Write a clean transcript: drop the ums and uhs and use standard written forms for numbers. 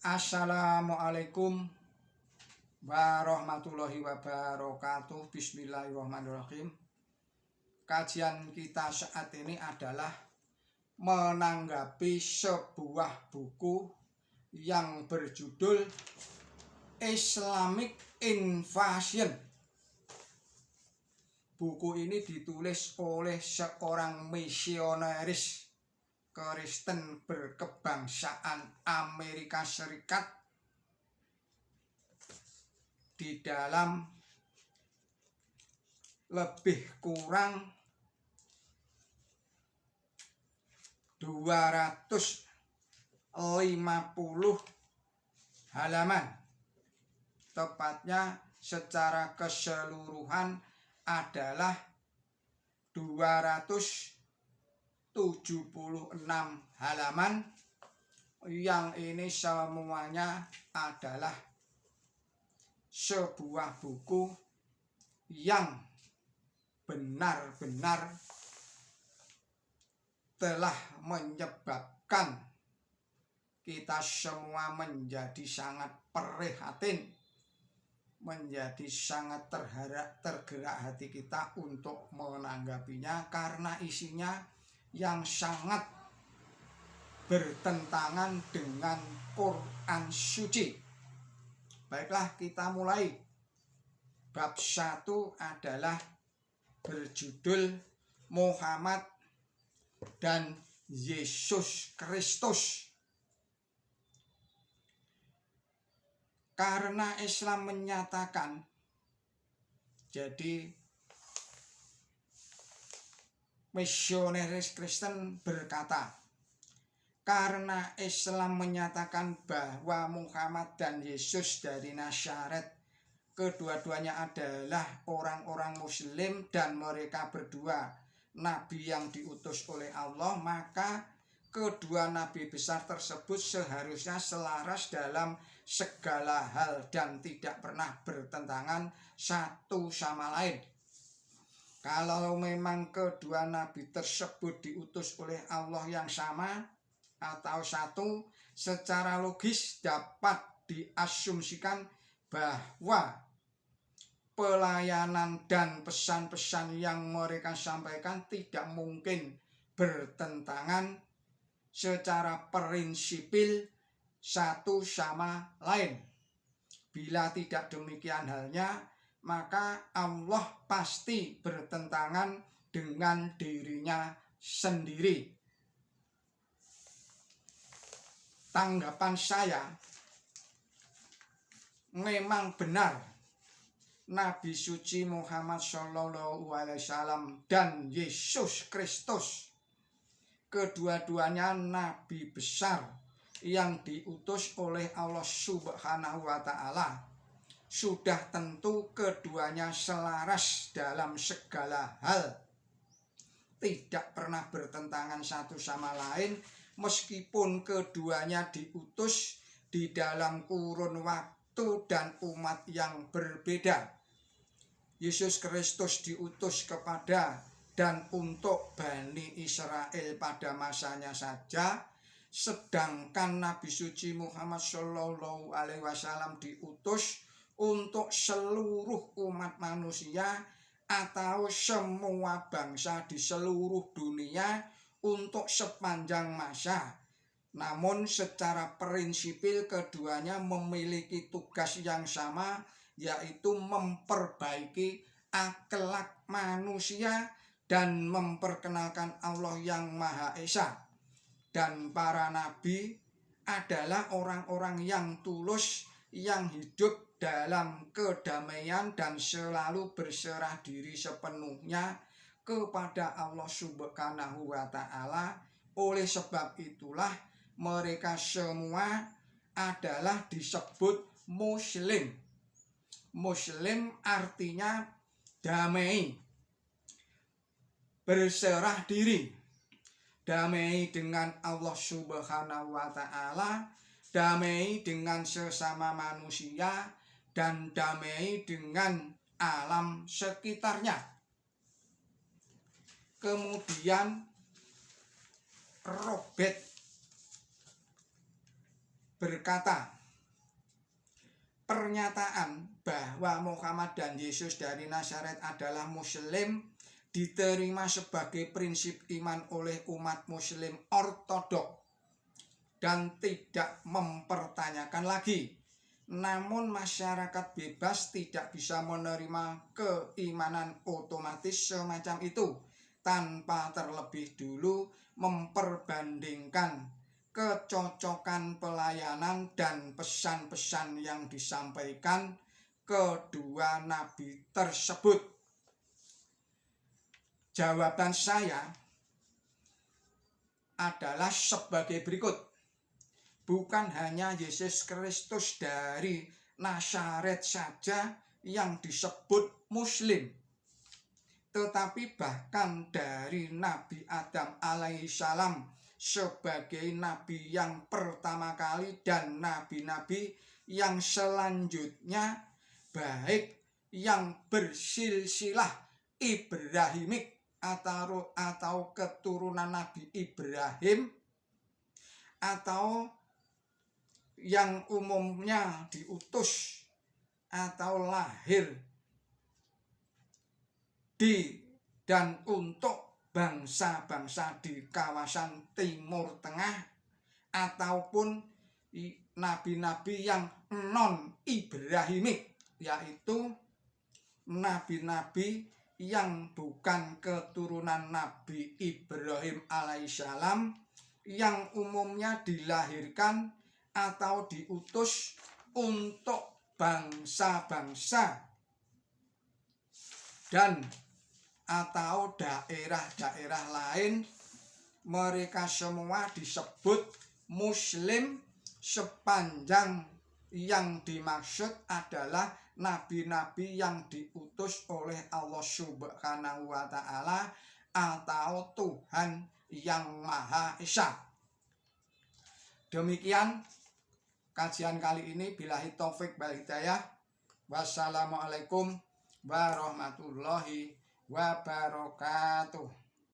Assalamualaikum warahmatullahi wabarakatuh. Bismillahirrahmanirrahim. Kajian kita saat ini adalah menanggapi sebuah buku yang berjudul Islamic Invasion. Buku ini ditulis oleh seorang misionaris Kristen berkebangsaan Amerika Serikat di dalam lebih kurang 250 halaman. Tepatnya secara keseluruhan adalah 276 halaman, yang ini semuanya adalah sebuah buku yang benar-benar telah menyebabkan kita semua menjadi sangat prihatin, menjadi sangat tergerak hati kita untuk menanggapinya, karena isinya yang sangat bertentangan dengan Quran suci. Baiklah, kita mulai. Bab 1 adalah berjudul Muhammad dan Yesus Kristus. Karena Islam menyatakan, jadi misionaris Kristen berkata, karena Islam menyatakan bahwa Muhammad dan Yesus dari Nazaret kedua-duanya adalah orang-orang Muslim dan mereka berdua nabi yang diutus oleh Allah, maka kedua nabi besar tersebut seharusnya selaras dalam segala hal dan tidak pernah bertentangan satu sama lain. Kalau memang kedua nabi tersebut diutus oleh Allah yang sama atau satu, secara logis dapat diasumsikan bahwa pelayanan dan pesan-pesan yang mereka sampaikan tidak mungkin bertentangan secara prinsipil satu sama lain. Bila tidak demikian halnya, maka Allah pasti bertentangan dengan dirinya sendiri. Tanggapan saya, memang benar Nabi suci Muhammad SAW dan Yesus Kristus kedua-duanya nabi besar yang diutus oleh Allah Subhanahu wa Ta'ala. Sudah tentu keduanya selaras dalam segala hal, tidak pernah bertentangan satu sama lain, meskipun keduanya diutus di dalam kurun waktu dan umat yang berbeda. Yesus Kristus diutus kepada dan untuk Bani Israel pada masanya saja, sedangkan Nabi suci Muhammad SAW diutus untuk seluruh umat manusia atau semua bangsa di seluruh dunia untuk sepanjang masa. Namun secara prinsipil keduanya memiliki tugas yang sama, yaitu memperbaiki akhlak manusia dan memperkenalkan Allah yang Maha Esa. Dan para nabi adalah orang-orang yang tulus, yang hidup dalam kedamaian dan selalu berserah diri sepenuhnya kepada Allah Subhanahu wa Ta'ala. Oleh sebab itulah mereka semua adalah disebut Muslim. Muslim artinya damai, berserah diri, damai dengan Allah Subhanahu wa Ta'ala, damai dengan sesama manusia, dan damai dengan alam sekitarnya. Kemudian Robert berkata, pernyataan bahwa Muhammad dan Yesus dari Nazaret adalah Muslim diterima sebagai prinsip iman oleh umat Muslim ortodok dan tidak mempertanyakan lagi. Namun masyarakat bebas tidak bisa menerima keimanan otomatis semacam itu tanpa terlebih dulu memperbandingkan kecocokan pelayanan dan pesan-pesan yang disampaikan kedua nabi tersebut. Jawaban saya adalah sebagai berikut. Bukan hanya Yesus Kristus dari Nazaret saja yang disebut Muslim, tetapi bahkan dari Nabi Adam alaihissalam sebagai nabi yang pertama kali dan nabi-nabi yang selanjutnya, baik yang bersilsilah Ibrahimik atau keturunan Nabi Ibrahim, atau yang umumnya diutus atau lahir di dan untuk bangsa-bangsa di kawasan Timur Tengah, ataupun nabi-nabi yang non-Ibrahimik, yaitu nabi-nabi yang bukan keturunan Nabi Ibrahim alaihissalam, yang umumnya dilahirkan atau diutus untuk bangsa-bangsa dan atau daerah-daerah lain. Mereka semua disebut Muslim sepanjang yang dimaksud adalah nabi-nabi yang diutus oleh Allah Subhanahu wa Ta'ala atau Tuhan Yang Maha Esa. Demikian kajian kali ini. Billahi taufik wal hidayah. Wassalamualaikum warahmatullahi wabarakatuh.